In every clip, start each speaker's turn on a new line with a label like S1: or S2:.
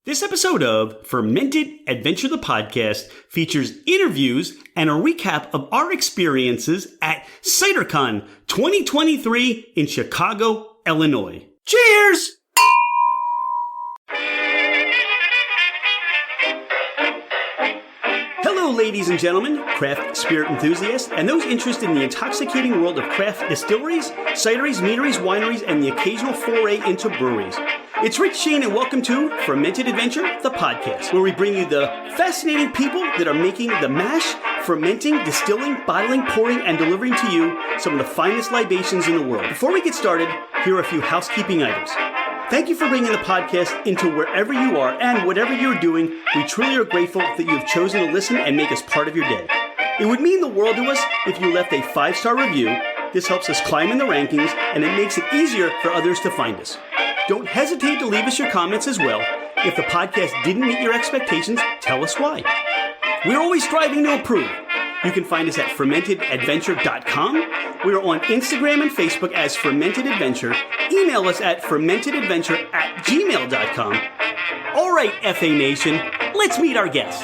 S1: This episode of Fermented Adventure the Podcast features interviews and a recap of our experiences at CiderCon 2023 in Chicago, Illinois. Cheers! Hello, ladies and gentlemen, craft spirit enthusiasts, and those interested in the intoxicating world of craft distilleries, cideries, meaderies, wineries, and the occasional foray into breweries. It's Rich Shane, and welcome to Fermented Adventure, the podcast, where we bring you the fascinating people that are making the mash, fermenting, distilling, bottling, pouring, and delivering to you some of the finest libations in the world. Before we get started, here are a few housekeeping items. Thank you for bringing the podcast into wherever you are, and whatever you're doing, we truly are grateful that you have chosen to listen and make us part of your day. It would mean the world to us if you left a 5-star review. This helps us climb in the rankings, and it makes it easier for others to find us. Don't hesitate to leave us your comments as well. If the podcast didn't meet your expectations, tell us why. We're always striving to improve. You can find us at fermentedadventure.com. We are on Instagram and Facebook as Fermented Adventure. Email us at fermentedadventure@gmail.com. All right, FA Nation, let's meet our guests.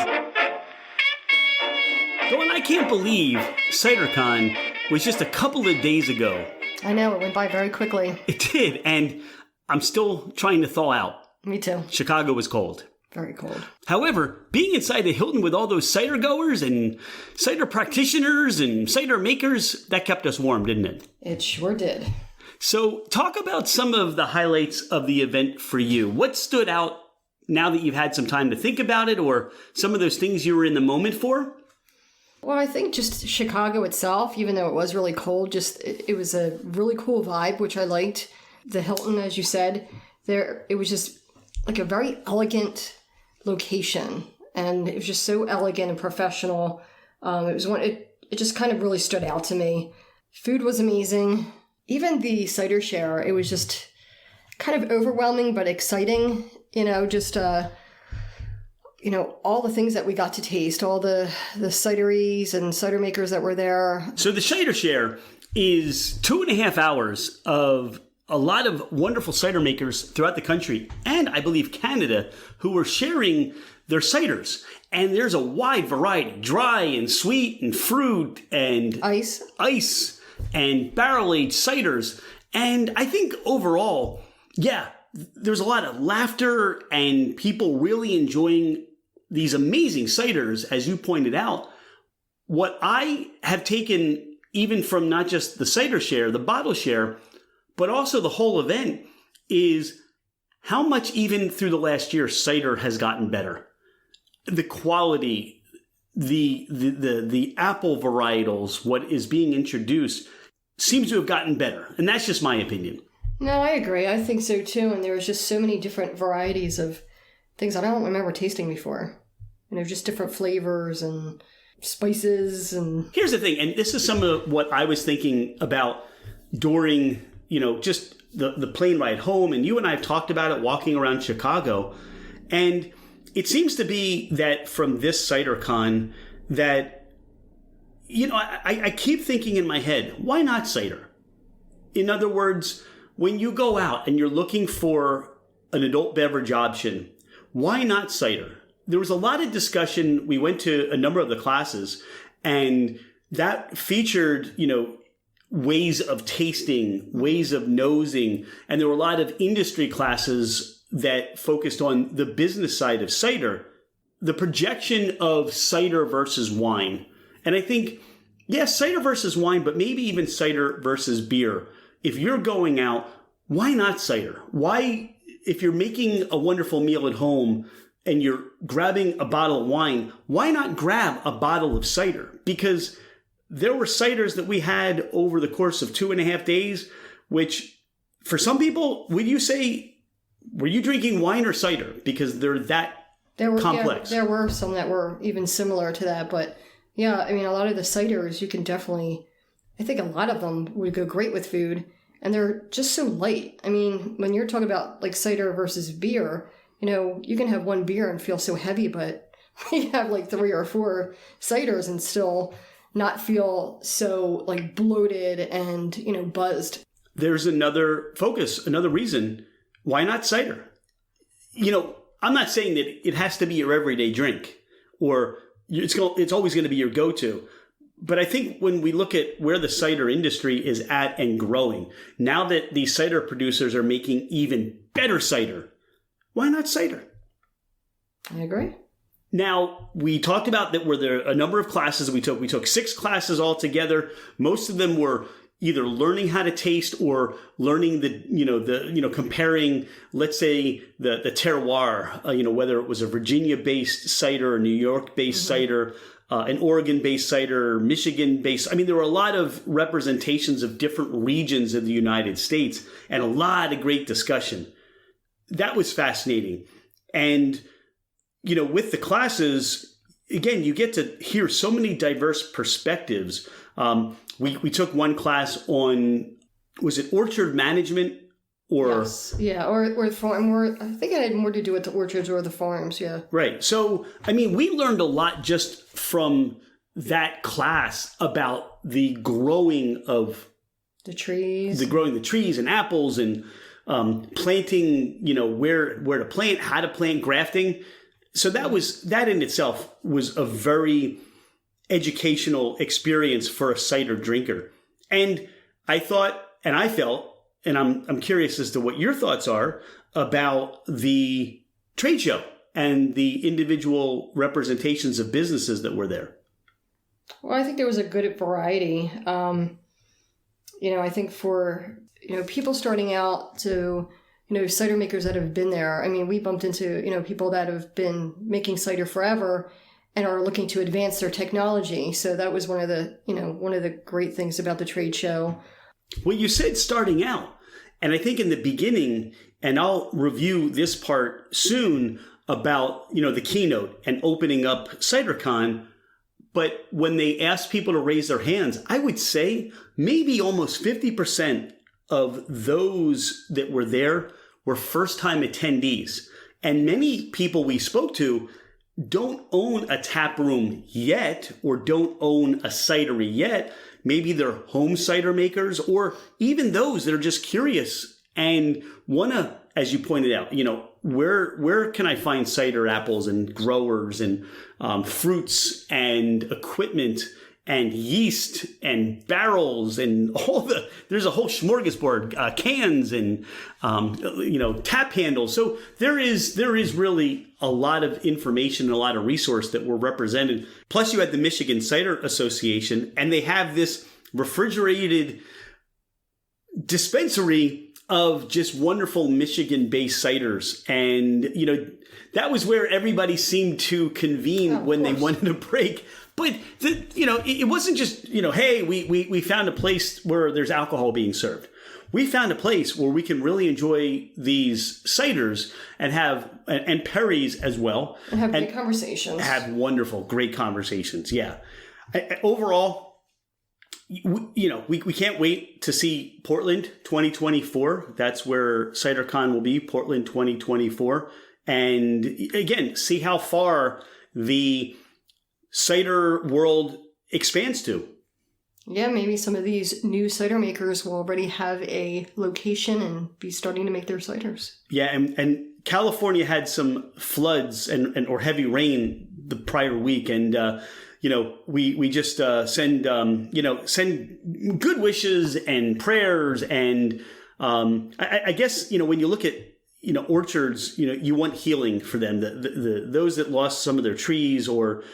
S1: Dawn, I can't believe CiderCon was just a couple of days ago.
S2: I know, it went by very quickly.
S1: It did, and I'm still trying to thaw out.
S2: Me too.
S1: Chicago was cold. Very
S2: cold.
S1: However, being inside the Hilton with all those cider goers and cider practitioners and cider makers, that kept us warm, didn't it?
S2: It sure did.
S1: So talk about some of the highlights of the event for you. What stood out now that you've had some time to think about it, or some of those things you were in the moment for?
S2: Well, I think just Chicago itself, even though it was really cold, it was a really cool vibe, which I liked. The Hilton, as you said, it was just like a very elegant location, and it was just so elegant and professional. It just kind of really stood out to me. Food was amazing. Even the cider share, it was just kind of overwhelming but exciting. All the things that we got to taste, all the cideries and cider makers that were there.
S1: So the cider share is 2.5 hours of a lot of wonderful cider makers throughout the country, and I believe Canada, who were sharing their ciders. And there's a wide variety, dry and sweet and fruit and
S2: ice
S1: and barrel-aged ciders. And I think overall, there's a lot of laughter and people really enjoying these amazing ciders, as you pointed out. What I have taken, even from not just the cider share, the bottle share, but also the whole event, is how much even through the last year cider has gotten better. The quality, the apple varietals, what is being introduced seems to have gotten better. And that's just my opinion.
S2: No, I agree. I think so too. And there was just so many different varieties of things I don't remember tasting before. Just different flavors and spices. And
S1: here's the thing, and this is some of what I was thinking about during just the plane ride home, and you and I have talked about it walking around Chicago, and it seems to be that from this CiderCon that, I keep thinking in my head, why not cider? In other words, when you go out and you're looking for an adult beverage option, why not cider? There was a lot of discussion. We went to a number of the classes, and that featured, ways of tasting, ways of nosing. And there were a lot of industry classes that focused on the business side of cider, the projection of cider versus wine. And I think, yes, cider versus wine, but maybe even cider versus beer. If you're going out, why not cider? Why, if you're making a wonderful meal at home and you're grabbing a bottle of wine, why not grab a bottle of cider? Because there were ciders that we had over the course of 2.5 days, which for some people, would you say, were you drinking wine or cider? Because they're that complex.
S2: Yeah, there were some that were even similar to that. But yeah, a lot of the ciders, you can definitely, I think a lot of them would go great with food. And they're just so light. When you're talking about like cider versus beer, you can have one beer and feel so heavy, but you have like 3 or 4 ciders and still not feel so like bloated and, buzzed. There's
S1: another focus, another reason. Why not cider? I'm not saying that it has to be your everyday drink or it's always going to be your go-to. But I think when we look at where the cider industry is at and growing, now that the cider producers are making even better cider, why not cider?
S2: I agree.
S1: Now, we talked about that were there a number of classes we took. We took 6 classes altogether. Most of them were either learning how to taste or learning comparing, let's say, the terroir, whether it was a Virginia-based cider, a New York-based cider, an Oregon-based cider, Michigan-based. I mean, there were a lot of representations of different regions of the United States and a lot of great discussion. That was fascinating. And, with the classes, again, you get to hear so many diverse perspectives. We took one class on, was it orchard management?
S2: Yes. Yeah, or farm. I think it had more to do with the orchards or the farms, yeah.
S1: Right. So, I mean, we learned a lot just from that class about the growing of
S2: the trees.
S1: Growing the trees and apples and planting, where to plant, how to plant, grafting. So that in itself was a very educational experience for a cider drinker. And I thought, and I felt, and I'm curious as to what your thoughts are about the trade show and the individual representations of businesses that were there.
S2: Well, I think there was a good variety. I think for, people starting out to, cider makers that have been there. I mean, we bumped into, people that have been making cider forever and are looking to advance their technology. So that was one of the great things about the trade show.
S1: Well, you said starting out, and I think in the beginning, and I'll review this part soon about, the keynote and opening up CiderCon, but when they asked people to raise their hands, I would say maybe almost 50% of those that were there were first-time attendees. And many people we spoke to don't own a tap room yet or don't own a cidery yet. Maybe they're home cider makers or even those that are just curious and want to, as you pointed out, where can I find cider apples and growers and fruits and equipment and yeast and barrels and there's a whole smorgasbord, cans and, tap handles. So there is really a lot of information and a lot of resource that were represented. Plus you had the Michigan Cider Association and they have this refrigerated dispensary of just wonderful Michigan-based ciders. And, that was where everybody seemed to convene when they wanted a break. But, it wasn't just, hey, we found a place where there's alcohol being served. We found a place where we can really enjoy these ciders and and Perry's as well.
S2: And have great conversations.
S1: Have wonderful, great conversations, yeah. Overall, we can't wait to see Portland 2024. That's where CiderCon will be, Portland 2024. And again, see how far the cider world expands to.
S2: Yeah, maybe some of these new cider makers will already have a location and be starting to make their ciders.
S1: Yeah, and California had some floods or heavy rain the prior week, and we just send good wishes and prayers, and I guess when you look at orchards, you want healing for them. Those that lost some of their trees or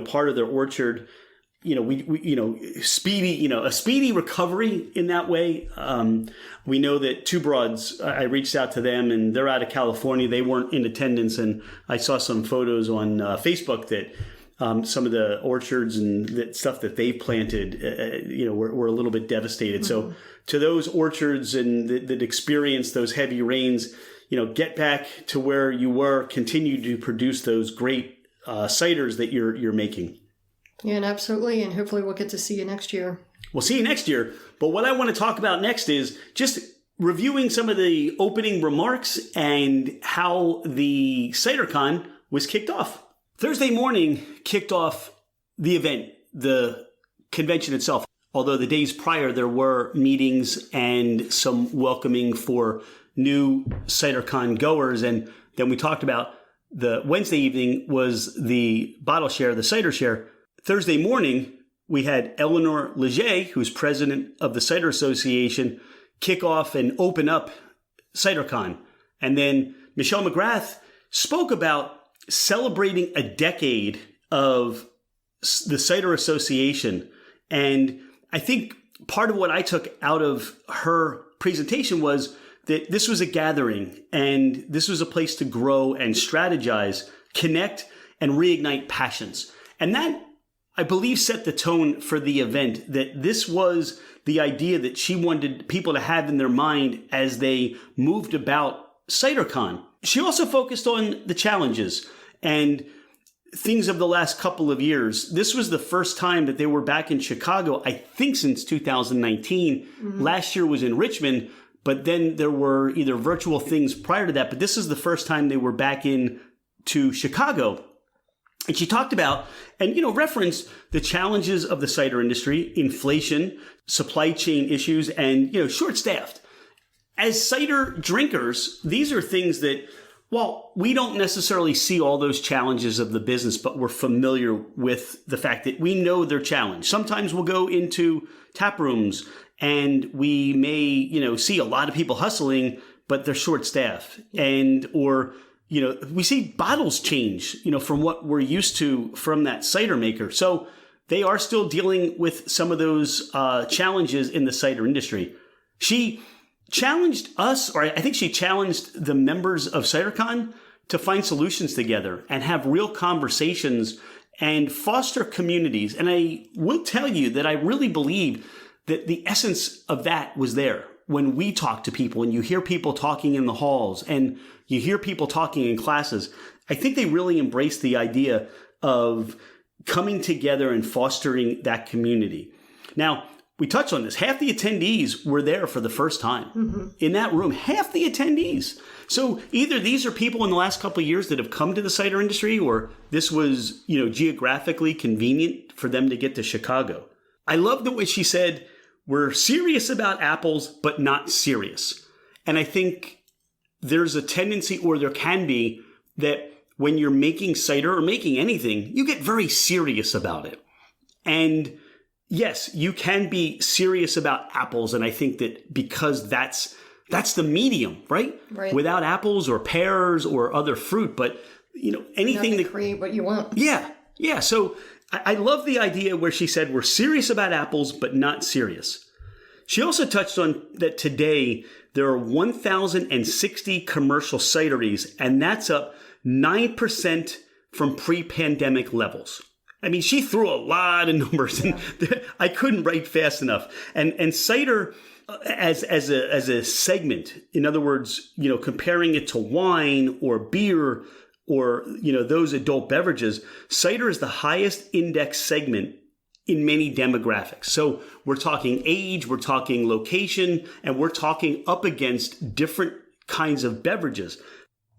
S1: part of their orchard. A speedy recovery in that way. We know that Two Broads, I reached out to them and they're out of California. They weren't in attendance. And I saw some photos on Facebook that some of the orchards and that stuff that they've planted, were a little bit devastated. Mm-hmm. So to those orchards and that experienced those heavy rains, get back to where you were, continue to produce those great ciders that you're making.
S2: Yeah, and absolutely. And hopefully we'll get to see you next year.
S1: We'll see you next year. But what I want to talk about next is just reviewing some of the opening remarks and how the CiderCon was kicked off. Thursday morning kicked off the event, the convention itself. Although the days prior, there were meetings and some welcoming for new CiderCon goers. And then we talked about The Wednesday evening was the bottle share, the cider share. Thursday morning, we had Eleanor Leger, who's president of the Cider Association, kick off and open up CiderCon. And then Michelle McGrath spoke about celebrating a decade of the Cider Association. And I think part of what I took out of her presentation was that this was a gathering and this was a place to grow and strategize, connect, and reignite passions. And that, I believe, set the tone for the event, that this was the idea that she wanted people to have in their mind as they moved about CiderCon. She also focused on the challenges and things of the last couple of years. This was the first time that they were back in Chicago, I think since 2019. Mm-hmm. Last year was in Richmond, but then there were either virtual things prior to that. But this is the first time they were back in to Chicago. And she talked about and, referenced the challenges of the cider industry, inflation, supply chain issues, and, short-staffed. As cider drinkers, these are things that, while we don't necessarily see all those challenges of the business, but we're familiar with the fact that we know they're challenged. Sometimes we'll go into tap rooms and we may, see a lot of people hustling, but they're short-staffed. Or we see bottles change, from what we're used to from that cider maker. So they are still dealing with some of those challenges in the cider industry. She challenged us, or I think she challenged the members of CiderCon to find solutions together and have real conversations and foster communities. And I will tell you that I really believe that the essence of that was there. When we talk to people and you hear people talking in the halls and you hear people talking in classes, I think they really embrace the idea of coming together and fostering that community. Now, we touched on this. Half the attendees were there for the first time. Mm-hmm. In that room, half the attendees. So either these are people in the last couple of years that have come to the cider industry, or this was, geographically convenient for them to get to Chicago. I love the way she said, we're serious about apples, but not serious. And I think there's a tendency, or there can be, that when you're making cider or making anything, you get very serious about it. And yes, you can be serious about apples. And I think that because that's the medium, right? Right. Without apples or pears or other fruit, but anything that
S2: create what you want.
S1: Yeah. Yeah. So I love the idea where she said, we're serious about apples, but not serious. She also touched on that today there are 1,060 commercial cideries, and that's up 9% from pre-pandemic levels. I mean, she threw a lot of numbers, and I couldn't write fast enough. And cider as a segment, in other words, comparing it to wine or beer or those adult beverages, cider is the highest index segment in many demographics. So we're talking age, we're talking location, and we're talking up against different kinds of beverages.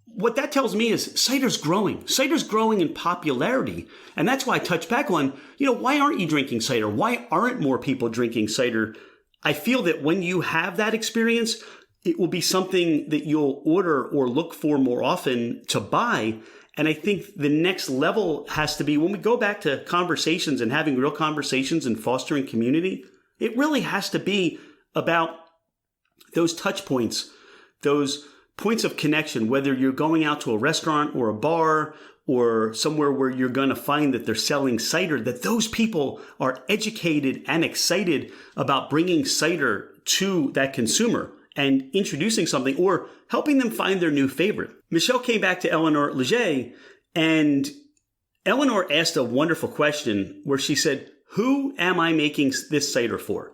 S1: What that tells me is cider's growing. Cider's growing in popularity. And that's why I touch back on, why aren't you drinking cider? Why aren't more people drinking cider? I feel that when you have that experience, it will be something that you'll order or look for more often to buy. And I think the next level has to be, when we go back to conversations and having real conversations and fostering community, it really has to be about those touch points, those points of connection, whether you're going out to a restaurant or a bar or somewhere where you're going to find that they're selling cider, that those people are educated and excited about bringing cider to that consumer and introducing something or helping them find their new favorite. Michelle came back to Eleanor Leger, and Eleanor asked a wonderful question where she said, who am I making this cider for?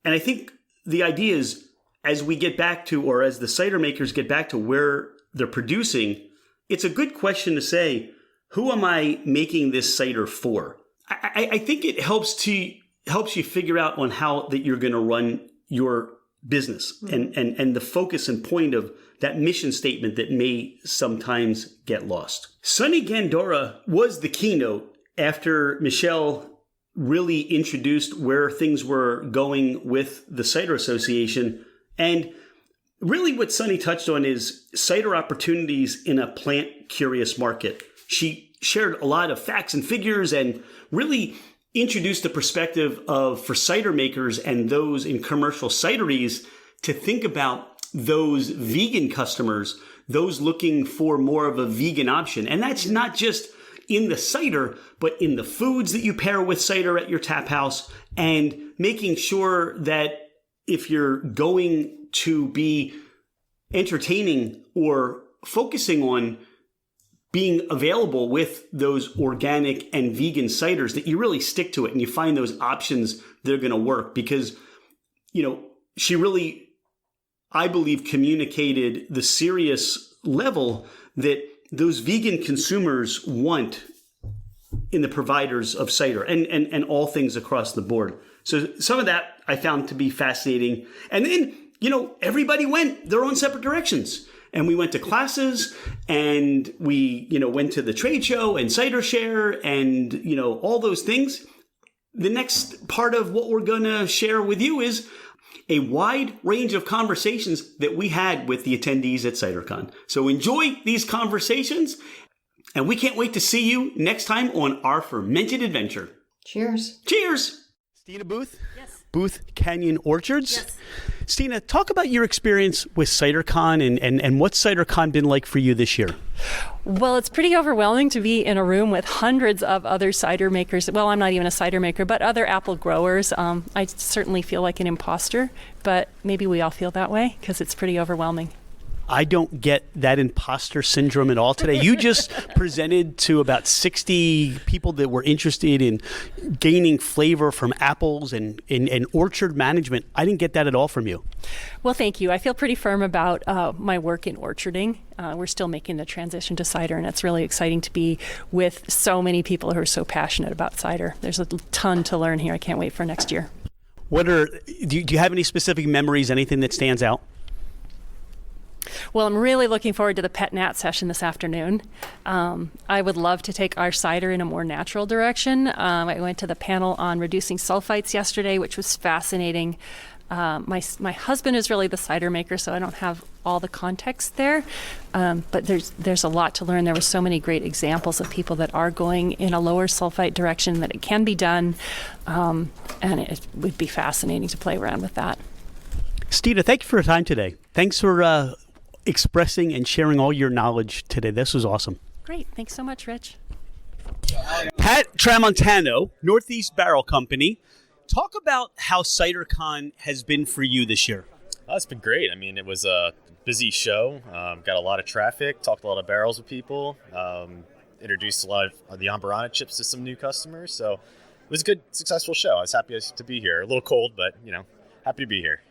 S1: And I think the idea is, as we get back to, or as the cider makers get back to where they're producing, it's a good question to say, who am I making this cider for? I think it helps you figure out on how that you're going to run your business and the focus and point of that mission statement that may sometimes get lost. Sunny Gandara was the keynote after Michelle really introduced where things were going with the Cider Association. And really what Sunny touched on is cider opportunities in a plant-curious market. She shared a lot of facts and figures and really introduced the perspective for cider makers and those in commercial cideries to think about those vegan customers, those looking for more of a vegan option. And that's not just in the cider, but in the foods that you pair with cider at your tap house, and making sure that if you're going to be entertaining or focusing on being available with those organic and vegan ciders, that you really stick to it and you find those options that are going to work. Because, she really, I believe, communicated the serious level that those vegan consumers want in the providers of cider and all things across the board. So some of that I found to be fascinating. And then, everybody went their own separate directions. And we went to classes, and we, went to the trade show and cider share and, all those things. The next part of what we're going to share with you is a wide range of conversations that we had with the attendees at CiderCon. So enjoy these conversations, and we can't wait to see you next time on our fermented adventure.
S2: Cheers.
S1: Cheers. Stina Booth?
S3: Yes.
S1: Booth Canyon Orchards?
S3: Yes.
S1: Stina, talk about your experience with CiderCon and what's CiderCon been like for you this year?
S3: Well, it's pretty overwhelming to be in a room with hundreds of other cider makers. Well, I'm not even a cider maker, but other apple growers. I certainly feel like an imposter, but maybe we all feel that way because it's pretty overwhelming.
S1: I don't get that imposter syndrome at all today. You just presented to about 60 people that were interested in gaining flavor from apples and orchard management. I didn't get that at all from you.
S3: Well, thank you. I feel pretty firm about my work in orcharding. We're still making the transition to cider, and it's really exciting to be with so many people who are so passionate about cider. There's a ton to learn here. I can't wait for next year.
S1: Do you have any specific memories, anything that stands out?
S3: Well, I'm really looking forward to the Pet Nat session this afternoon. I would love to take our cider in a more natural direction. I went to the panel on reducing sulfites yesterday, which was fascinating. My husband is really the cider maker, so I don't have all the context there. But there's a lot to learn. There were so many great examples of people that are going in a lower sulfite direction, that it can be done, and it would be fascinating to play around with that.
S1: Stina, thank you for your time today. Thanks for expressing and sharing all your knowledge today. This was awesome.
S3: Great. Thanks so much, Rich.
S1: Pat Tramontano, Northeast Barrel Company. Talk about how CiderCon has been for you this year.
S4: It's been great. I mean, it was a busy show. Got a lot of traffic, talked a lot of barrels with people, introduced a lot of the Amburana chips to some new customers. So it was a good, successful show. I was happy to be here. A little cold, but, happy to be here.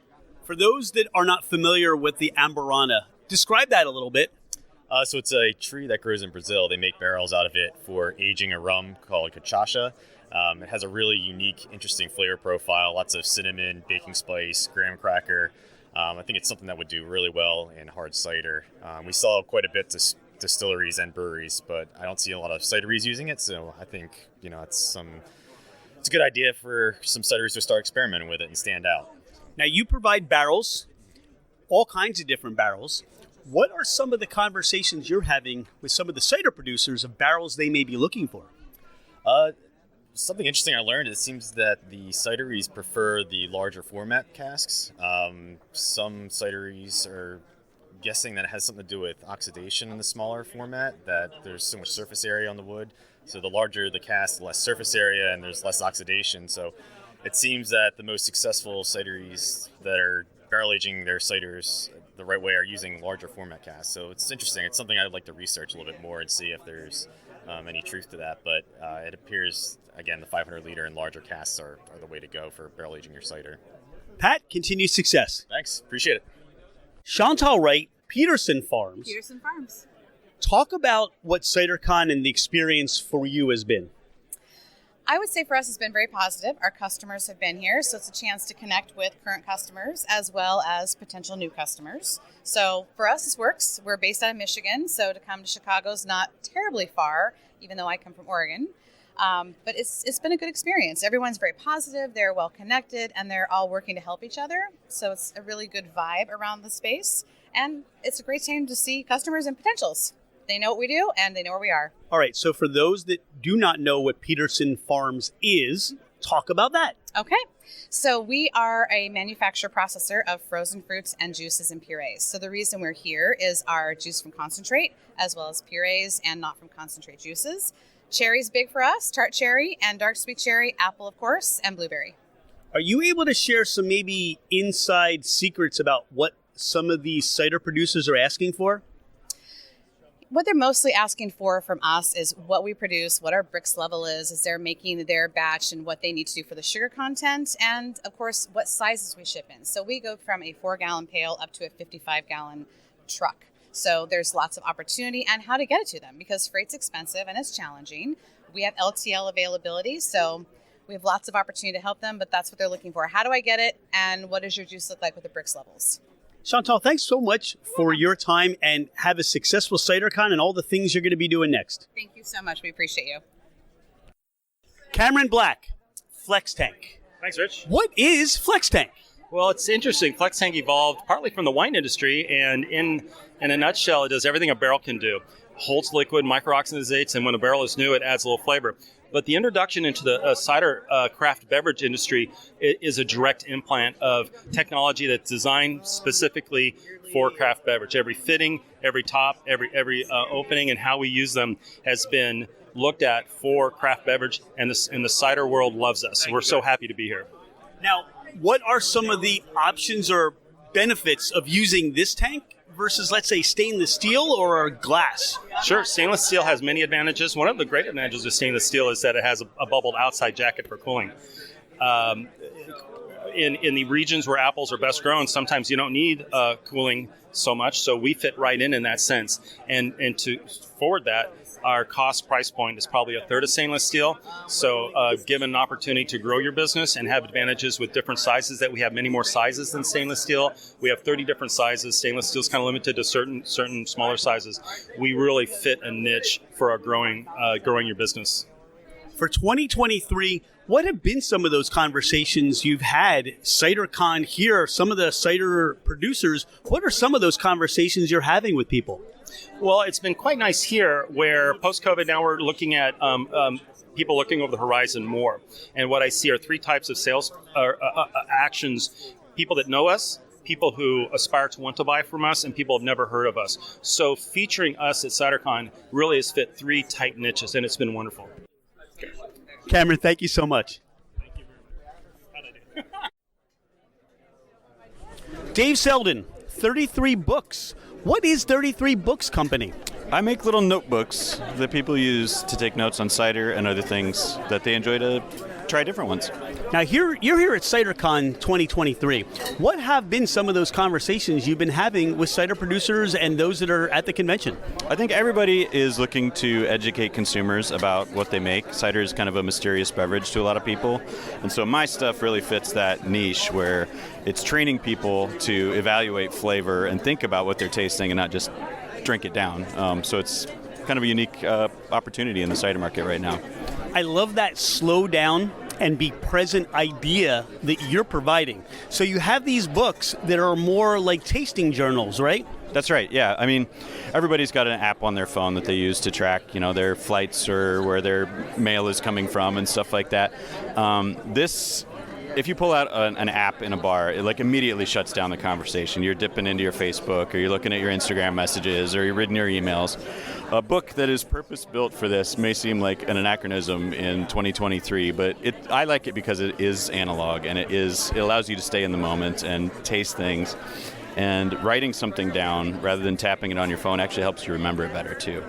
S1: For those that are not familiar with the Amburana, describe that a little bit.
S4: So it's a tree that grows in Brazil. They make barrels out of it for aging a rum called cachaça. It has a really unique, interesting flavor profile. Lots of cinnamon, baking spice, graham cracker. I think it's something that would do really well in hard cider. We sell quite a bit to distilleries and breweries, but I don't see a lot of cideries using it. So I think it's a good idea for some cideries to start experimenting with it and stand out.
S1: Now, you provide barrels, all kinds of different barrels. What are some of the conversations you're having with some of the cider producers of barrels they may be looking for?
S4: Something interesting I learned, it seems that the cideries prefer the larger format casks. Some cideries are guessing that it has something to do with oxidation in the smaller format, that there's so much surface area on the wood. So the larger the cask, the less surface area and there's less oxidation. So it seems that the most successful cideries that are barrel aging their ciders the right way are using larger format casks. So it's interesting. It's something I'd like to research a little bit more and see if there's any truth to that. But it appears, again, the 500 liter and larger casks are the way to go for barrel aging your cider.
S1: Pat, continued success.
S4: Thanks. Appreciate it.
S1: Chantal Wright, Peterson Farms.
S5: Peterson Farms.
S1: Talk about what CiderCon and the experience for you has been.
S5: I would say for us it's been very positive. Our customers have been here, so it's a chance to connect with current customers as well as potential new customers. So for us, this works. We're based out of Michigan, so to come to Chicago is not terribly far, even though I come from Oregon. But it's been a good experience. Everyone's very positive, they're well connected, and they're all working to help each other. So it's a really good vibe around the space. And it's a great time to see customers and potentials. They know what we do, and they know where we are.
S1: All right, so for those that do not know what Peterson Farms is, talk about that.
S5: Okay. So we are a manufacturer processor of frozen fruits and juices and purees. So the reason we're here is our juice from concentrate, as well as purees and not from concentrate juices. Cherry's big for us, tart cherry and dark sweet cherry, apple, of course, and blueberry.
S1: Are you able to share some maybe inside secrets about what some of these cider producers are asking for?
S5: What they're mostly asking for from us is what we produce, what our brix level is as they're making their batch, and what they need to do for the sugar content, and of course what sizes we ship in. So we go from a 4-gallon pail up to a 55-gallon truck. So there's lots of opportunity and how to get it to them, because freight's expensive and it's challenging. We have LTL availability, so we have lots of opportunity to help them, but that's what they're looking for. How do I get it, and what does your juice look like with the brix levels?
S1: Chantal, thanks so much for your time, and have a successful CiderCon and all the things you're going to be doing next.
S5: Thank you so much. We appreciate you.
S1: Cameron Black, Flextank.
S6: Thanks, Rich.
S1: What is Flextank?
S6: Well, it's interesting. Flextank evolved partly from the wine industry, and in a nutshell, it does everything a barrel can do. Holds liquid, micro-oxidizates, and when a barrel is new, it adds a little flavor. But the introduction into the cider craft beverage industry is a direct implant of technology that's designed specifically for craft beverage. Every fitting, every top, every opening, and how we use them has been looked at for craft beverage, and the cider world loves us. We're so happy to be here.
S1: Now, what are some of the options or benefits of using this tank versus, let's say, stainless steel or glass?
S6: Sure, stainless steel has many advantages. One of the great advantages of stainless steel is that it has a bubbled outside jacket for cooling. In the regions where apples are best grown, sometimes you don't need cooling so much, so we fit right in that sense. And to forward that, our cost price point is probably a third of stainless steel. So given an opportunity to grow your business and have advantages with different sizes, that we have many more sizes than stainless steel. We have 30 different sizes. Stainless steel is kind of limited to certain smaller sizes. We really fit a niche for our growing your business.
S1: For 2023, what have been some of those conversations you've had? CiderCon here, some of the cider producers, what are some of those conversations you're having with people?
S6: Well, it's been quite nice here where post-COVID now we're looking at people looking over the horizon more. And what I see are three types of sales actions. People that know us, people who aspire to want to buy from us, and people who have never heard of us. So featuring us at CiderCon really has fit three tight niches, and it's been wonderful.
S1: Cameron, thank you so much.
S6: Thank you very much.
S1: Dave Selden, 33 Books. What is 33 Books Company?
S7: I make little notebooks that people use to take notes on cider and other things that they enjoy to try different ones.
S1: Now, you're here at CiderCon 2023. What have been some of those conversations you've been having with cider producers and those that are at the convention?
S7: I think everybody is looking to educate consumers about what they make. Cider is kind of a mysterious beverage to a lot of people. And so my stuff really fits that niche where it's training people to evaluate flavor and think about what they're tasting and not just drink it down. So it's kind of a unique opportunity in the cider market right now.
S1: I love that slow down and be present idea that you're providing. So you have these books that are more like tasting journals, right?
S7: That's right, yeah. I mean, everybody's got an app on their phone that they use to track, their flights or where their mail is coming from and stuff like that. If you pull out an app in a bar, it immediately shuts down the conversation. You're dipping into your Facebook, or you're looking at your Instagram messages, or you're reading your emails. A book that is purpose-built for this may seem like an anachronism in 2023, but I like it because it is analog, and it allows you to stay in the moment and taste things. And writing something down rather than tapping it on your phone actually helps you remember it better, too.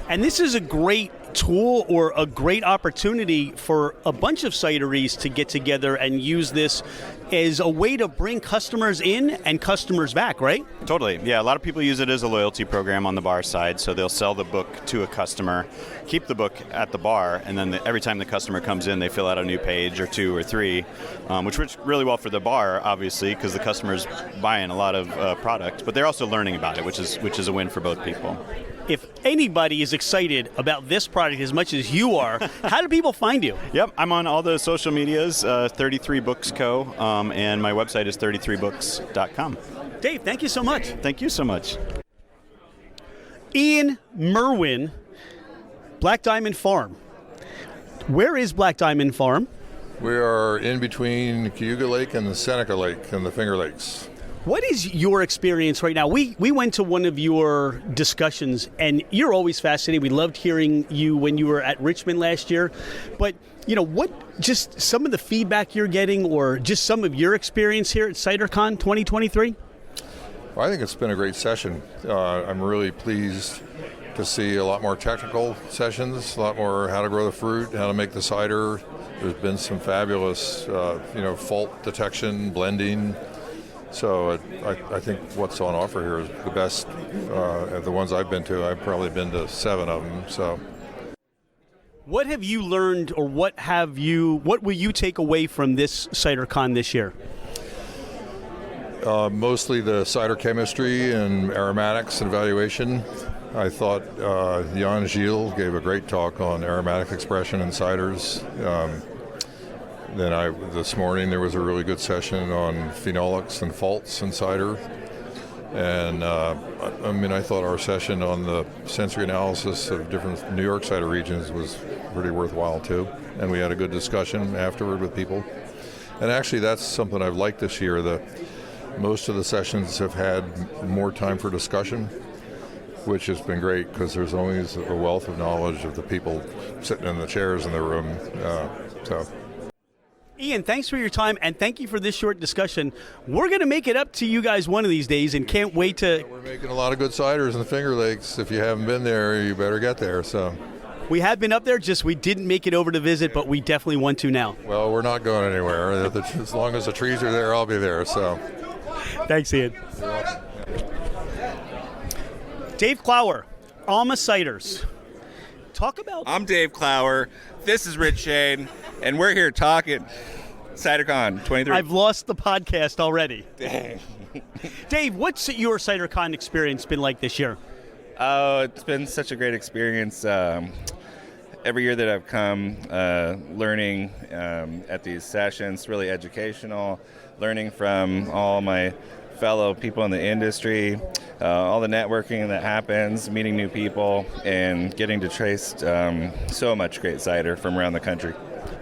S1: And this is a great tool or a great opportunity for a bunch of cideries to get together and use this as a way to bring customers in and customers back, right?
S7: Totally. Yeah, a lot of people use it as a loyalty program on the bar side, so they'll sell the book to a customer, keep the book at the bar, and then every time the customer comes in, they fill out a new page or two or three, which works really well for the bar, obviously, because the customer's buying a lot of product, but they're also learning about it, which is a win for both people.
S1: if anybody is excited about this product as much as you are, how do people find you?
S7: Yep, I'm on all the social medias, 33 Books Co., and my website is 33books.com.
S1: Dave, thank you so much.
S7: Thank you so much.
S1: Ian Merwin, Black Diamond Farm. Where is Black Diamond Farm?
S8: We are in between Cayuga Lake and the Seneca Lake and the Finger Lakes.
S1: What is your experience right now? We went to one of your discussions, and you're always fascinating. We loved hearing you when you were at Richmond last year. But, what just some of the feedback you're getting or just some of your experience here at CiderCon 2023?
S8: Well, I think it's been a great session. I'm really pleased to see a lot more technical sessions, a lot more how to grow the fruit, how to make the cider. There's been some fabulous, fault detection, blending. So I think what's on offer here is the best of the ones I've been to. I've probably been to 7 of them. So,
S1: what have you learned, or what will you take away from this CiderCon this year?
S8: Mostly the cider chemistry and aromatics and evaluation. I thought Jan Gilles gave a great talk on aromatic expression in ciders. This morning there was a really good session on phenolics and faults in cider. And I thought our session on the sensory analysis of different New York cider regions was pretty worthwhile too. And we had a good discussion afterward with people. And actually that's something I've liked this year. Most of the sessions have had more time for discussion, which has been great because there's always a wealth of knowledge of the people sitting in the chairs in the room.
S1: Ian, thanks for your time, and thank you for this short discussion. We're going to make it up to you guys one of these days, and can't wait to...
S8: We're making a lot of good ciders in the Finger Lakes. If you haven't been there, you better get there. So
S1: we have been up there, just we didn't make it over to visit, but we definitely want to now.
S8: Well, we're not going anywhere. As long as the trees are there, I'll be there. So
S1: thanks, Ian. Dave Clower, Alma Ciders. Talk about...
S9: I'm Dave Clower. This is Rich Shane, and we're here talking CiderCon 23.
S1: I've lost the podcast already.
S9: Dang.
S1: Dave, what's your CiderCon experience been like this year?
S9: Oh, it's been such a great experience. Every year that I've come, learning at these sessions, really educational, learning from all my fellow people in the industry, all the networking that happens, meeting new people, and getting to taste so much great cider from around the country.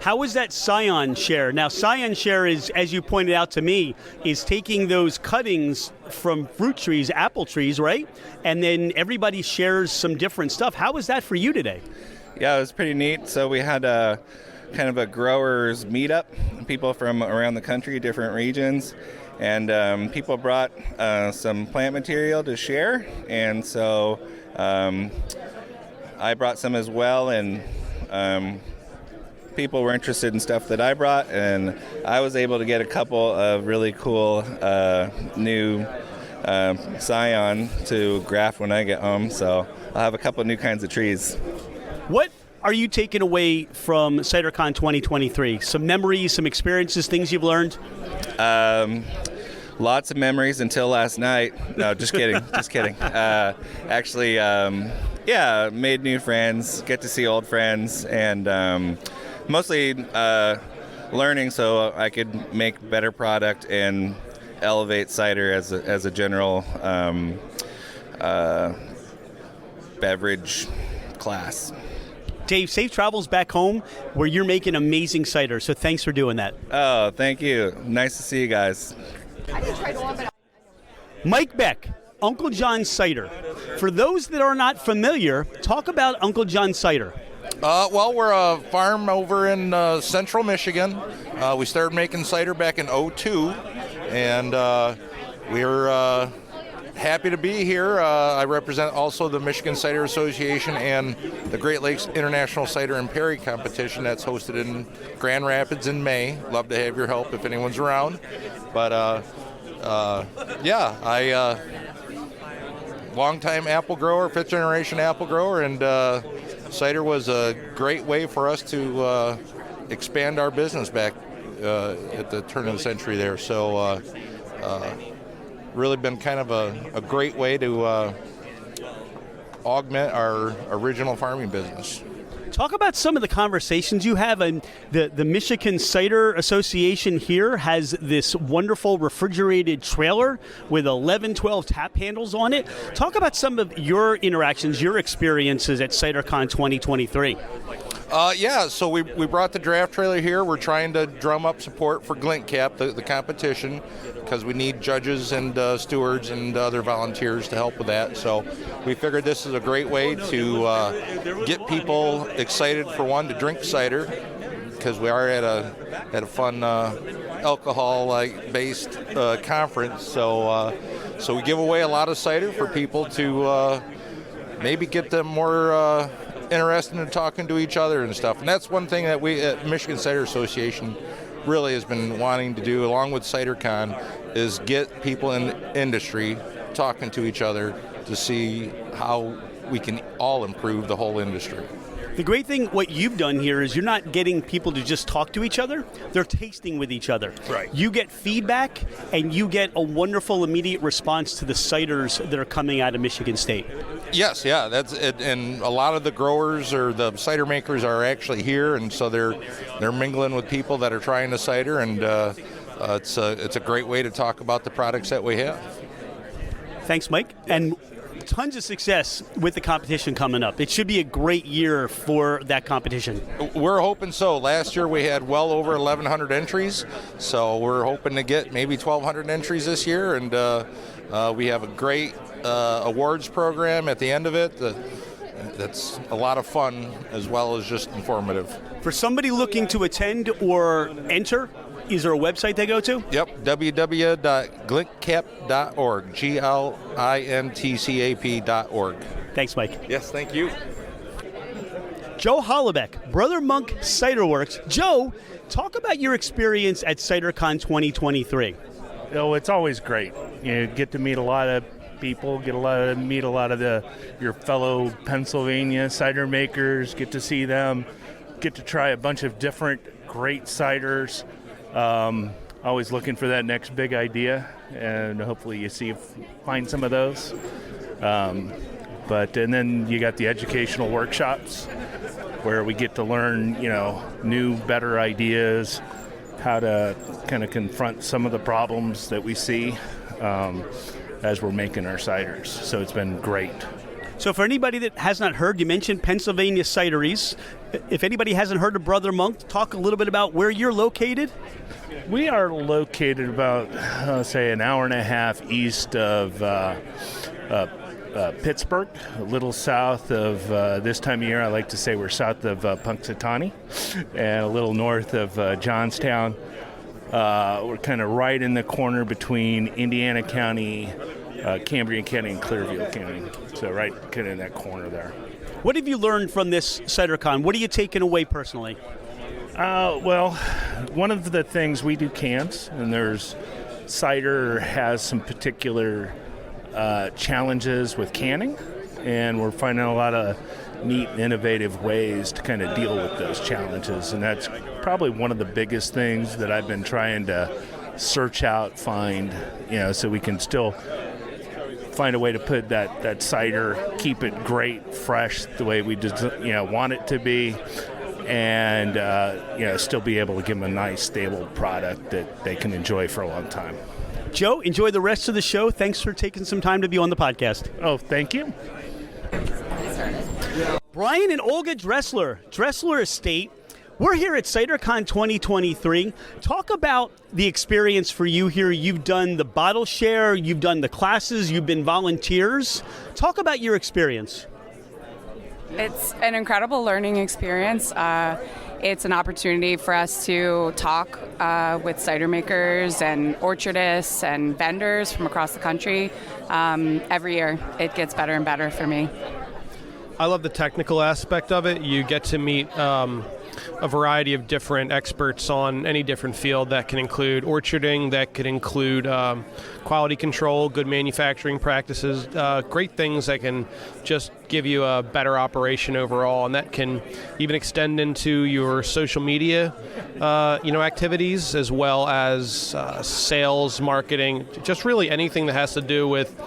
S1: How was that Scion share? Now, Scion share is, as you pointed out to me, is taking those cuttings from fruit trees, apple trees, right? And then everybody shares some different stuff. How was that for you today?
S9: Yeah, it was pretty neat. So we had a kind of a growers meetup, people from around the country, different regions. And people brought some plant material to share, and so I brought some as well, and people were interested in stuff that I brought, and I was able to get a couple of really cool new Scion to graft when I get home, so I'll have a couple new kinds of trees.
S1: What are you taking away from CiderCon 2023? Some memories, some experiences, things you've learned?
S9: Lots of memories until last night. No, just kidding. Just kidding. Actually, made new friends, get to see old friends, and mostly learning so I could make better product and elevate cider as a general beverage class.
S1: Dave, safe travels back home where you're making amazing cider, so thanks for doing that.
S9: Oh, thank you. Nice to see you guys.
S1: Mike Beck, Uncle John's Cider. For those that are not familiar, talk about Uncle John's Cider.
S10: Well, we're a farm over in central Michigan. We started making cider back in 2002, and we're happy to be here. I represent also the Michigan Cider Association and the Great Lakes International Cider and Perry competition that's hosted in Grand Rapids in May. Love to have your help if anyone's around. But I long-time apple grower, fifth generation apple grower, and cider was a great way for us to expand our business back at the turn of the century there. So really been kind of a great way to augment our original farming business.
S1: Talk about some of the conversations you have. And the Michigan Cider Association here has this wonderful refrigerated trailer with 11, 12 tap handles on it. Talk about some of your interactions, your experiences at CiderCon 2023.
S10: So we brought the draft trailer here. We're trying to drum up support for Glint Cap, the competition, because we need judges and stewards and other volunteers to help with that. So we figured this is a great way to get people excited, for one, to drink cider, because we are at a fun alcohol-based conference. So we give away a lot of cider for people to maybe get them more interested in talking to each other and stuff. And that's one thing that we at Michigan Cider Association really has been wanting to do, along with CiderCon, is get people in the industry talking to each other to see how we can all improve the whole industry.
S1: The great thing, what you've done here, is you're not getting people to just talk to each other. They're tasting with each other.
S10: Right.
S1: You get feedback, and you get a wonderful immediate response to the ciders that are coming out of Michigan State.
S10: Yes, yeah, that's it. And a lot of the growers or the cider makers are actually here, and so they're mingling with people that are trying the cider, and it's a great way to talk about the products that we have.
S1: Thanks, Mike. And tons of success with the competition coming up. It should be a great year for that competition.
S10: We're hoping so. Last year we had well over 1,100 entries, so we're hoping to get maybe 1,200 entries this year, and we have a great awards program at the end of it. That's a lot of fun as well as just informative. For somebody looking to attend or enter, is there a website they go to? Yep, www.glintcap.org, glintcap.org.
S1: Thanks, Mike.
S10: Yes, thank you.
S1: Joe Hollebeck, Brother Monk Ciderworks. Joe, talk about your experience at CiderCon 2023.
S11: Oh, it's always great. You get to meet a lot of people, meet a lot of your fellow Pennsylvania cider makers, get to see them, get to try a bunch of different great ciders. Always looking for that next big idea, and hopefully you find some of those. And then you got the educational workshops where we get to learn, new, better ideas, how to kind of confront some of the problems that we see as we're making our ciders. So it's been great.
S1: So for anybody that has not heard, you mentioned Pennsylvania Cideries. If anybody hasn't heard of Brother Monk, talk a little bit about where you're located.
S11: We are located about, say, an hour and a half east of Pittsburgh, a little south of, this time of year, I like to say we're south of Punxsutawney, and a little north of Johnstown. We're kind of right in the corner between Indiana County, Cambrian County, and Clearfield County. So right kind of in that corner there.
S1: What have you learned from this CiderCon? What are you taking away personally?
S11: Well, one of the things we do cans, and cider has some particular challenges with canning, and we're finding a lot of neat and innovative ways to kind of deal with those challenges, and that's probably one of the biggest things that I've been trying to search out, find, so we can still find a way to put that cider, keep it great, fresh, the way we just, want it to be, and still be able to give them a nice, stable product that they can enjoy for a long time.
S1: Joe, enjoy the rest of the show. Thanks for taking some time to be on the podcast.
S11: Oh, thank you.
S1: Brian and Olga Dressler Estate. We're here at CiderCon 2023. Talk about the experience for you here. You've done the bottle share, you've done the classes, you've been volunteers. Talk about your experience.
S12: It's an incredible learning experience. It's an opportunity for us to talk with cider makers and orchardists and vendors from across the country. Every year, it gets better and better for me.
S13: I love the technical aspect of it. You get to meet a variety of different experts on any different field. That can include orcharding, that could include quality control, good manufacturing practices, great things that can just give you a better operation overall, and that can even extend into your social media activities, as well as sales, marketing, just really anything that has to do with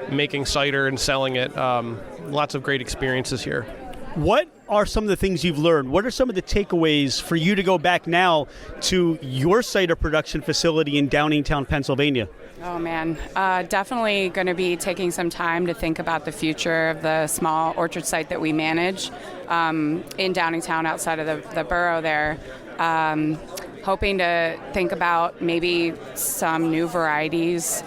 S13: making cider and selling it. Lots of great experiences here.
S1: What are some of the things you've learned? What are some of the takeaways for you to go back now to your cider production facility in Downingtown, Pennsylvania?
S12: Oh man, definitely going to be taking some time to think about the future of the small orchard site that we manage in Downingtown outside of the borough there. Hoping to think about maybe some new varieties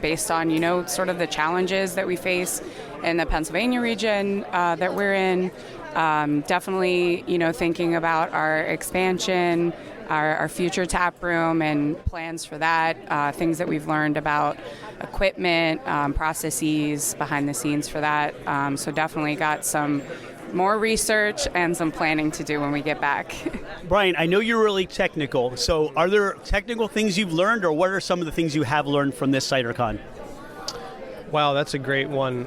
S12: based on, sort of the challenges that we face in the Pennsylvania region that we're in. Definitely, thinking about our expansion, our future tap room and plans for that, things that we've learned about equipment, processes behind the scenes for that. So definitely got some more research and some planning to do when we get back.
S1: Brian, I know you're really technical, so are there technical things you've learned, or what are some of the things you have learned from this CiderCon?
S13: Wow, that's a great one.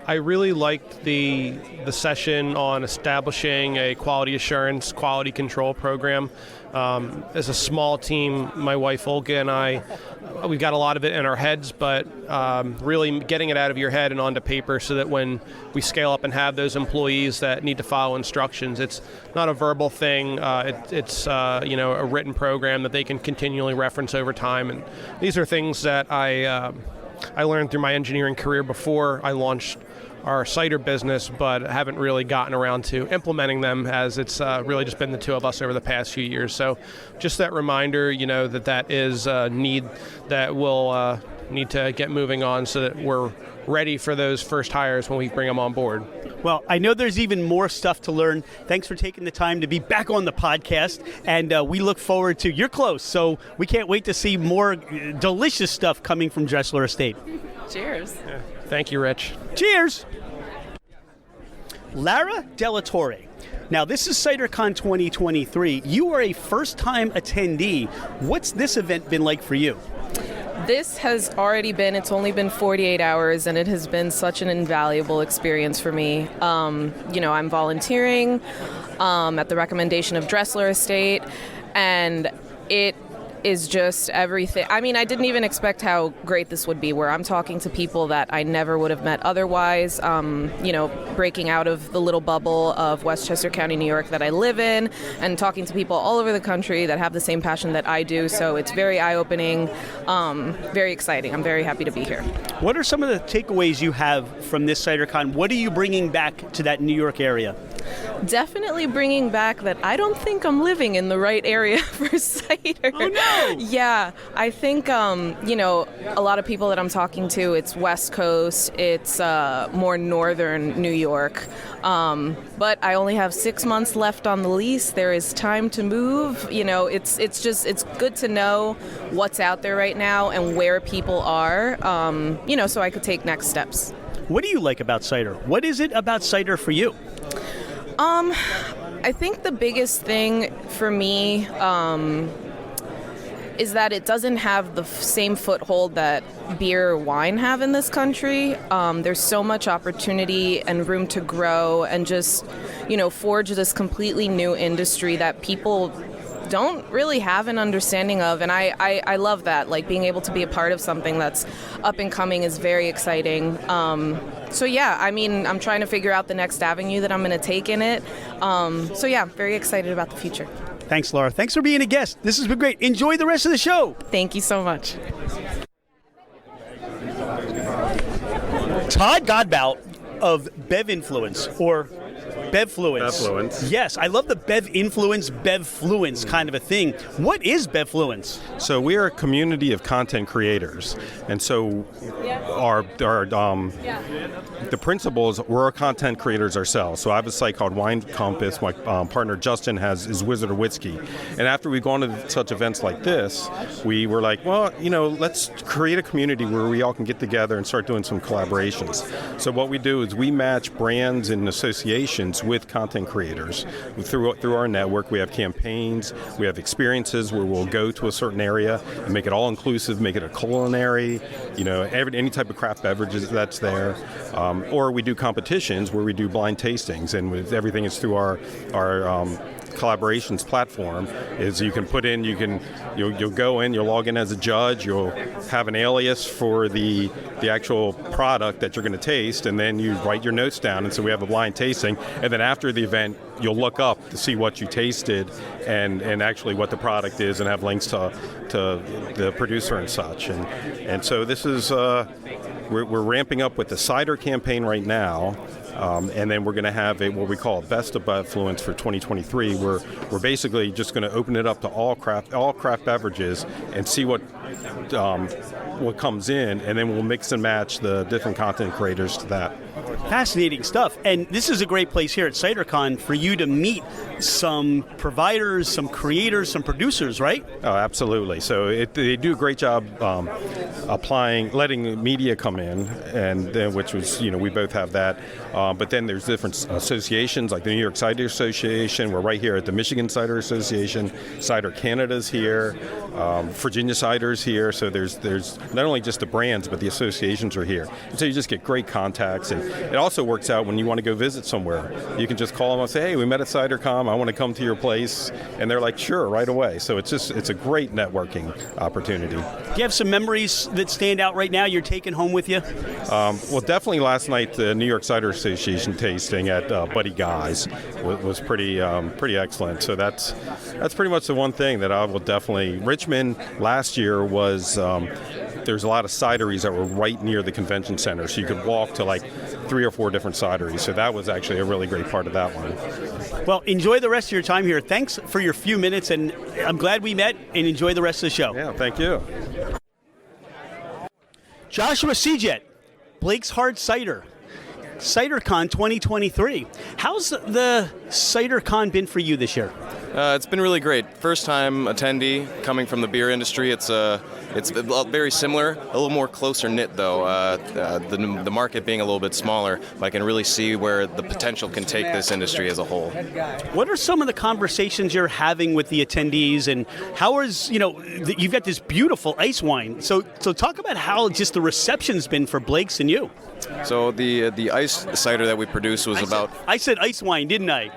S13: I really liked the session on establishing a quality assurance, quality control program. As a small team, my wife Olga and I, we've got a lot of it in our heads, but really getting it out of your head and onto paper so that when we scale up and have those employees that need to follow instructions, it's not a verbal thing. It's a written program that they can continually reference over time. And these are things that I learned through my engineering career before I launched our cider business, but haven't really gotten around to implementing them, as it's really just been the two of us over the past few years. So just that reminder, that is a need that we'll need to get moving on so that we're ready for those first hires when we bring them on board.
S1: Well, I know there's even more stuff to learn. Thanks for taking the time to be back on the podcast, and we look forward to, you're close, so we can't wait to see more delicious stuff coming from Dressler Estate.
S12: Cheers.
S13: Yeah. Thank you, Rich.
S1: Cheers. Lara Delatorre. Now, this is CiderCon 2023. You are a first-time attendee. What's this event been like for you?
S14: This has already been, it's only been 48 hours, and it has been such an invaluable experience for me. I'm volunteering at the recommendation of Dressler Estate, and it is just everything. I mean, I didn't even expect how great this would be, where I'm talking to people that I never would have met otherwise, breaking out of the little bubble of Westchester County, New York that I live in, and talking to people all over the country that have the same passion that I do. So it's very eye-opening, very exciting. I'm very happy to be here.
S1: What are some of the takeaways you have from this CiderCon? What are you bringing back to that New York area?
S14: Definitely bringing back that I don't think I'm living in the right area for cider.
S1: Oh, no!
S14: Yeah, I think, a lot of people that I'm talking to, it's West Coast, it's more northern New York. But I only have 6 months left on the lease. There is time to move. It's good to know what's out there right now and where people are, so I could take next steps.
S1: What do you like about cider? What is it about cider for you?
S14: I think the biggest thing for me is that it doesn't have the same foothold that beer or wine have in this country. There's so much opportunity and room to grow and just, forge this completely new industry that people don't really have an understanding of, and I love that. Like, being able to be a part of something that's up and coming is very exciting. I'm trying to figure out the next avenue that I'm going to take in it. Very excited about the future.
S1: Thanks, Laura. Thanks for being a guest. This has been great. Enjoy the rest of the show.
S14: Thank you so much.
S1: Todd Godbout of BevFluence, or BevFluence.
S15: BevFluence.
S1: Yes, I love the BevFluence kind of a thing. What is BevFluence?
S15: So we are a community of content creators, and so the principle is we're content creators ourselves. So I have a site called Wine Compass. My partner Justin is Wizard of Whiskey, and after we've gone to such events like this, we were like, let's create a community where we all can get together and start doing some collaborations. So what we do is we match brands and associations collaborations with content creators. Through our network, we have campaigns, we have experiences where we'll go to a certain area and make it all inclusive, make it a culinary, any type of craft beverages that's there. Or we do competitions where we do blind tastings, and everything is through our collaborations platform. Is you can put in, you'll go in, you'll log in as a judge, you'll have an alias for the actual product that you're going to taste, and then you write your notes down. And so we have a blind tasting, and then after the event you'll look up to see what you tasted and actually what the product is, and have links to the producer and such. And so this is we're ramping up with the cider campaign right now. And then we're going to have what we call a Best of BevFluence for 2023. We're basically just going to open it up to all craft beverages and see what comes in, and then we'll mix and match the different content creators to that.
S1: Fascinating stuff. And this is a great place here at CiderCon for you to meet some providers, some creators, some producers, right?
S15: Oh, absolutely. So they do a great job letting media come in, and which was, we both have that. But then there's different associations, like the New York Cider Association. We're right here at the Michigan Cider Association. Cider Canada's here. Virginia Cider's here. So there's not only just the brands, but the associations are here. And so you just get great contacts. And it also works out when you want to go visit somewhere. You can just call them and say, hey, we met at CiderCon. I want to come to your place. And they're like, sure, right away. So it's a great networking opportunity.
S1: Do you have some memories that stand out right now you're taking home with you?
S15: Well, definitely last night, the New York Cider Association tasting at Buddy Guy's was pretty excellent. So that's pretty much the one thing that I will definitely. Richmond last year was there's a lot of cideries that were right near the convention center, so you could walk to like 3 or 4 different cideries. So that was actually a really great part of that one.
S1: Well, enjoy the rest of your time here. Thanks for your few minutes, and I'm glad we met, and enjoy the rest of the show.
S15: Yeah, thank you.
S1: Joshua Seajet, Blake's Hard Cider, CiderCon 2023. How's the CiderCon been for you this year?
S16: It's been really great. First time attendee coming from the beer industry. It's very similar, a little more closer knit though. The market being a little bit smaller, but I can really see where the potential can take this industry as a whole.
S1: What are some of the conversations you're having with the attendees, and how is you've got this beautiful ice wine. So talk about how just the reception's been for Blake's and you.
S16: So the ice cider that we produced was
S1: I said ice wine, didn't I?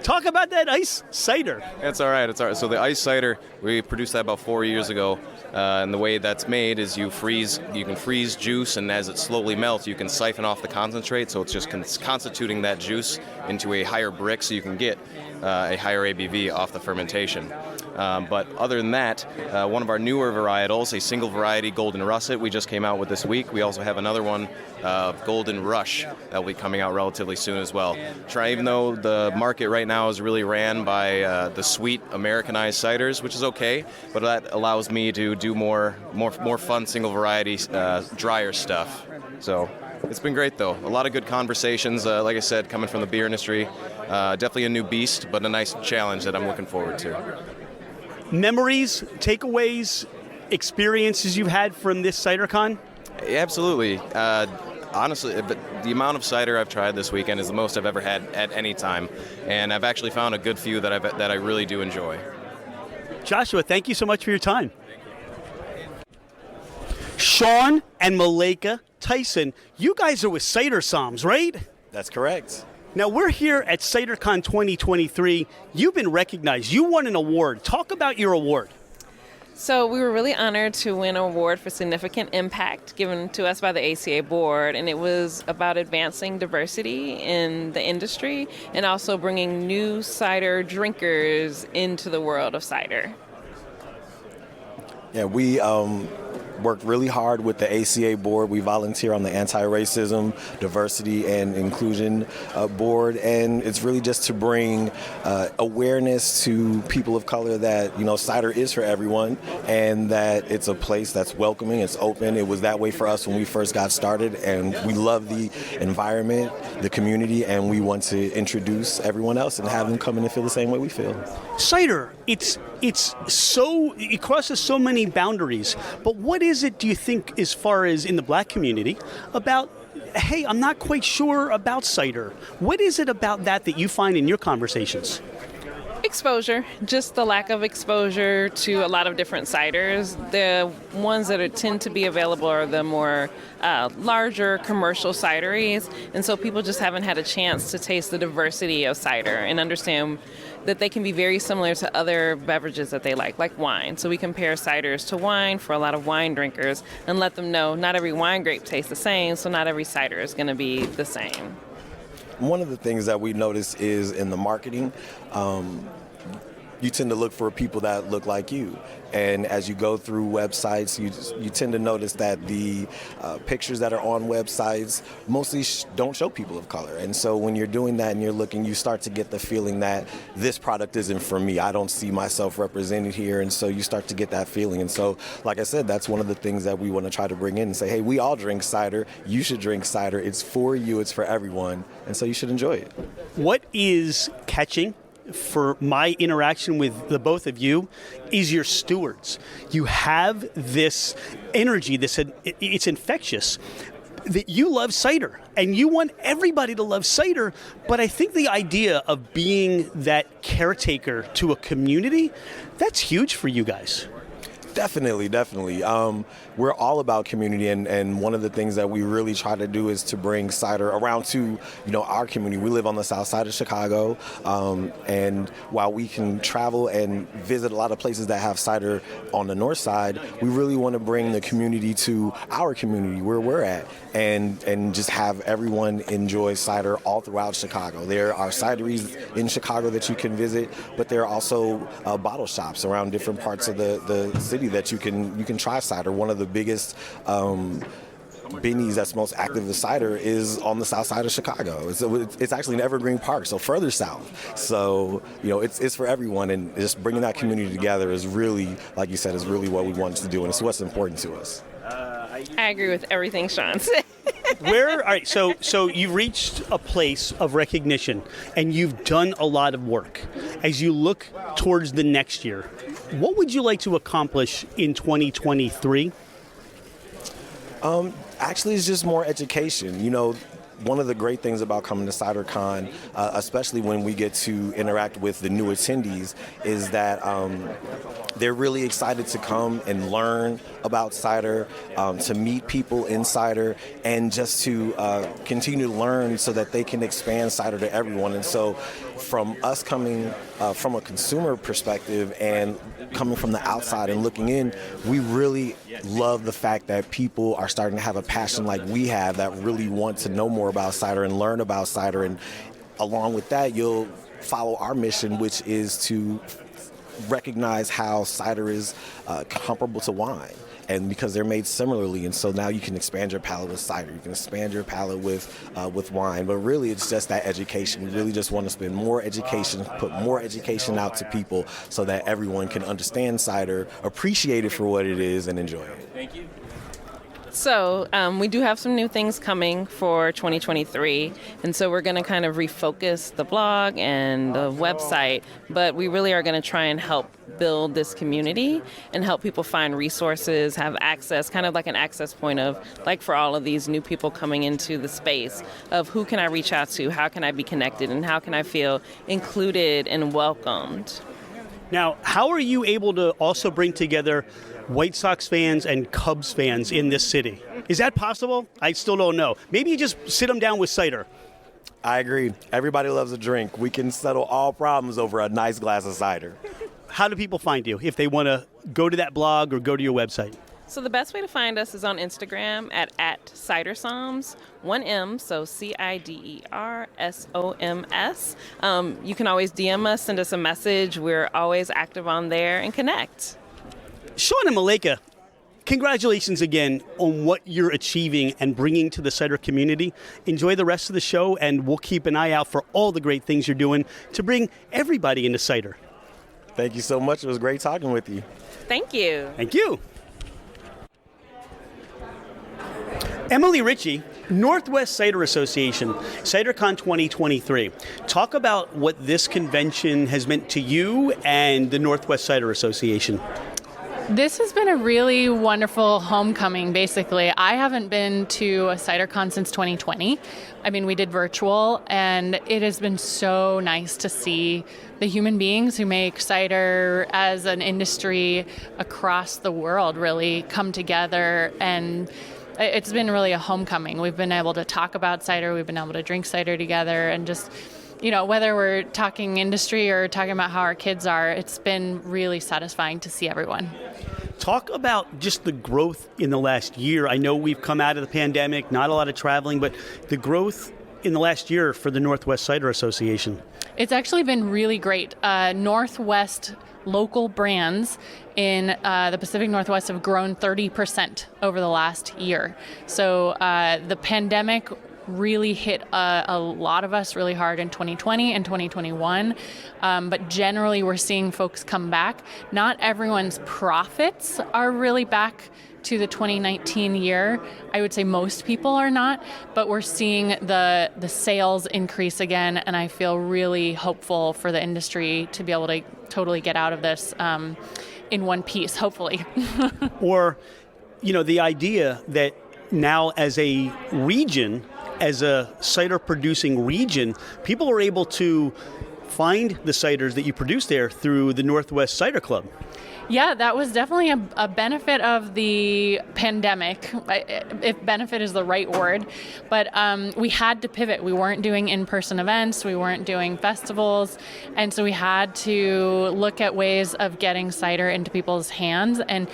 S1: Talk about that ice cider.
S16: It's all right. So the ice cider, we produced that about 4 years ago. And the way that's made is you can freeze juice, and as it slowly melts, you can siphon off the concentrate. So it's just constituting that juice into a higher brick, so you can get a higher ABV off the fermentation. But other than that, one of our newer varietals, a single variety Golden Russet, we just came out with this week. We also have another one, Golden Rush, that will be coming out relatively soon as well. Even though the market right now is really ran by the sweet Americanized ciders, which is okay, but that allows me to do more fun single variety drier stuff. So it's been great though. A lot of good conversations. Like I said, coming from the beer industry, definitely a new beast, but a nice challenge that I'm looking forward to.
S1: Memories, takeaways, experiences you've had from this CiderCon?
S16: Yeah, absolutely. Honestly, the amount of cider I've tried this weekend is the most I've ever had at any time, and I've actually found a good few that I really do enjoy.
S1: Joshua, thank you so much for your time. Sean and Malika Tyson, you guys are with Cider Soms, right?
S17: That's correct.
S1: Now, we're here at CiderCon 2023. You've been recognized. You won an award. Talk about your award.
S14: So we were really honored to win an award for significant impact given to us by the ACA board, and it was about advancing diversity in the industry and also bringing new cider drinkers into the world of cider.
S17: Yeah, we worked really hard with the ACA board. We volunteer on the Anti-Racism, Diversity, and Inclusion board, and it's really just to bring awareness to people of color that, cider is for everyone, and that it's a place that's welcoming, it's open. It was that way for us when we first got started, and we love the environment, the community, and we want to introduce everyone else and have them come in and feel the same way we feel.
S1: Cider, it crosses so many boundaries, but what is it, do you think, as far as in the black community, about hey, I'm not quite sure about cider. What is it about that you find in your conversations?
S14: Exposure, just the lack of exposure to a lot of different ciders. The ones that tend to be available are the more larger commercial cideries, and so people just haven't had a chance to taste the diversity of cider and understand that they can be very similar to other beverages that they like wine. So we compare ciders to wine for a lot of wine drinkers and let them know not every wine grape tastes the same, so not every cider is going to be the same.
S17: One of the things that we notice is in the marketing, you tend to look for people that look like you. And as you go through websites, you tend to notice that the pictures that are on websites mostly don't show people of color. And so when you're doing that and you're looking, you start to get the feeling that this product isn't for me. I don't see myself represented here. And so you start to get that feeling. And so, like I said, that's one of the things that we want to try to bring in and say, hey, we all drink cider. You should drink cider. It's for you. It's for everyone. And so you should enjoy it.
S1: What is catching for my interaction with the both of you is your stewards. You have this energy, it's infectious, that you love cider and you want everybody to love cider. But I think the idea of being that caretaker to a community, that's huge for you guys.
S17: Definitely. We're all about community, and one of the things that we really try to do is to bring cider around to, our community. We live on the south side of Chicago, and while we can travel and visit a lot of places that have cider on the north side, we really want to bring the community to our community where we're at, and just have everyone enjoy cider all throughout Chicago. There are cideries in Chicago that you can visit, but there are also bottle shops around different parts of the city that you can try cider. One of the biggest Benny's that's most active with cider is on the south side of Chicago. It's actually in Evergreen Park, so further south. So, it's for everyone, and just bringing that community together is really, like you said, is really what we want to do, and it's what's important to us.
S14: I agree with everything Sean said.
S1: All right, so you've reached a place of recognition, and you've done a lot of work. As you look towards the next year, what would you like to accomplish in 2023?
S17: Actually, it's just more education. One of the great things about coming to CiderCon, especially when we get to interact with the new attendees, is that they're really excited to come and learn about cider, to meet people in cider, and just to continue to learn so that they can expand cider to everyone. And so from us coming from a consumer perspective and coming from the outside and looking in, we really love the fact that people are starting to have a passion like we have, that really want to know more about cider and learn about cider. And along with that, you'll follow our mission, which is to recognize how cider is comparable to wine, and because they're made similarly. And so now you can expand your palate with cider, you can expand your palate with wine. But really, it's just that education. We really just want to spend more education, put more education out to people so that everyone can understand cider, appreciate it for what it is, and enjoy it.
S14: Thank you. So we do have some new things coming for 2023, and so we're going to kind of refocus the blog and the website, but we really are going to try and help build this community and help people find resources, have access, kind of like an access point of, like for all of these new people coming into the space, of who can I reach out to, how can I be connected, and how can I feel included and welcomed.
S1: Now, how are you able to also bring together White Sox fans and Cubs fans in this city? Is that possible? I still don't know. Maybe you just sit them down with cider.
S17: I agree. Everybody loves a drink. We can settle all problems over a nice glass of cider.
S1: How do people find you if they want to go to that blog or go to your website?
S14: So the best way to find us is on Instagram at Cider Soms, 1M, so CiderSoms. You can always DM us, send us a message. We're always active on there, and connect.
S1: Sean and Malika, congratulations again on what you're achieving and bringing to the cider community. Enjoy the rest of the show, and we'll keep an eye out for all the great things you're doing to bring everybody into cider.
S17: Thank you so much. It was great talking with you.
S14: Thank you.
S1: Thank you. Emily Ritchie, Northwest Cider Association, CiderCon 2023. Talk about what this convention has meant to you and the Northwest Cider Association.
S18: This has been a really wonderful homecoming, basically. I haven't been to a CiderCon since 2020. I mean, we did virtual, and it has been so nice to see the human beings who make cider as an industry across the world really come together, and it's been really a homecoming. We've been able to talk about cider, we've been able to drink cider together, and just, you know, whether we're talking industry or talking about how our kids are, it's been really satisfying to see everyone.
S1: Talk about just the growth in the last year. I know we've come out of the pandemic, not a lot of traveling, but the growth in the last year for the Northwest Cider Association.
S18: It's actually been really great. Northwest local brands in the Pacific Northwest have grown 30% over the last year. So the pandemic really hit a lot of us really hard in 2020 and 2021. But generally, we're seeing folks come back. Not everyone's profits are really back to the 2019 year. I would say most people are not, but we're seeing the sales increase again, and I feel really hopeful for the industry to be able to totally get out of this in one piece, hopefully.
S1: Or, you know, the idea that now as a region, as a cider producing region, people are able to find the ciders that you produce there through the Northwest Cider Club.
S18: Yeah, that was definitely a benefit of the pandemic, if benefit is the right word. But we had to pivot. We weren't doing in-person events. We weren't doing festivals. And so we had to look at ways of getting cider into people's hands. And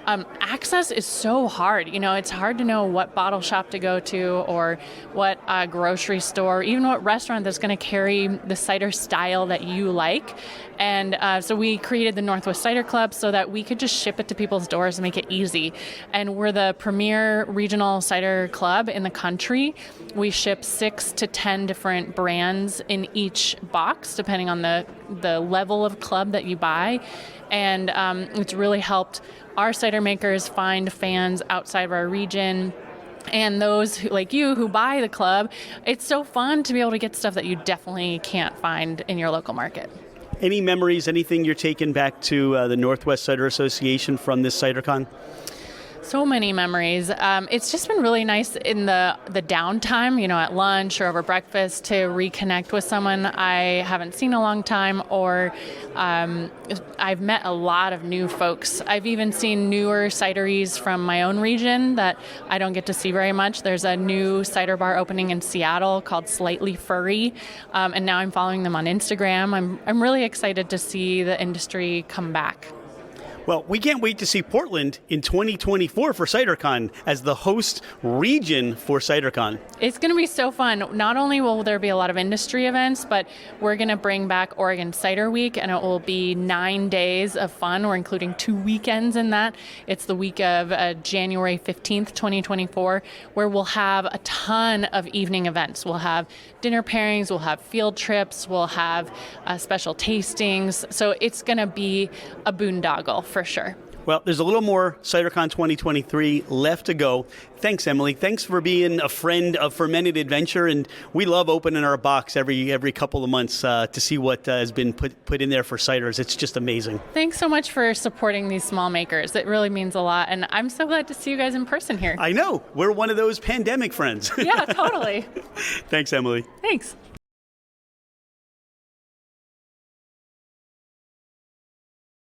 S18: access is so hard. You know, it's hard to know what bottle shop to go to or what grocery store, even what restaurant that's going to carry the cider style that you like. And so we created the Northwest Cider Club so that we could just ship it to people's doors and make it easy. And we're the premier regional cider club in the country. We ship 6 to 10 different brands in each box, depending on the level of club that you buy. And it's really helped our cider makers find fans outside of our region. And those who, like you, who buy the club, it's so fun to be able to get stuff that you definitely can't find in your local market.
S1: Any memories, anything you're taking back to the Northwest Cider Association from this CiderCon?
S18: So many memories. It's just been really nice in the downtime, you know, at lunch or over breakfast to reconnect with someone I haven't seen in a long time, or I've met a lot of new folks. I've even seen newer cideries from my own region that I don't get to see very much. There's a new cider bar opening in Seattle called Slightly Furry, and now I'm following them on Instagram. I'm really excited to see the industry come back.
S1: Well, we can't wait to see Portland in 2024 for CiderCon as the host region for CiderCon.
S18: It's going to be so fun. Not only will there be a lot of industry events, but we're going to bring back Oregon Cider Week, and it will be 9 days of fun. We're including 2 weekends in that. It's the week of January 15th, 2024, where we'll have a ton of evening events. We'll have dinner pairings, we'll have field trips, we'll have special tastings. So it's going to be a boondoggle for sure.
S1: Well, there's a little more CiderCon 2023 left to go. Thanks, Emily. Thanks for being a friend of Fermented Adventure, and we love opening our box every couple of months to see what has been put in there for ciders. It's just amazing.
S18: Thanks so much for supporting these small makers. It really means a lot, and I'm so glad to see you guys in person here.
S1: I know. We're one of those pandemic friends.
S18: Yeah, totally.
S1: Thanks, Emily.
S18: Thanks.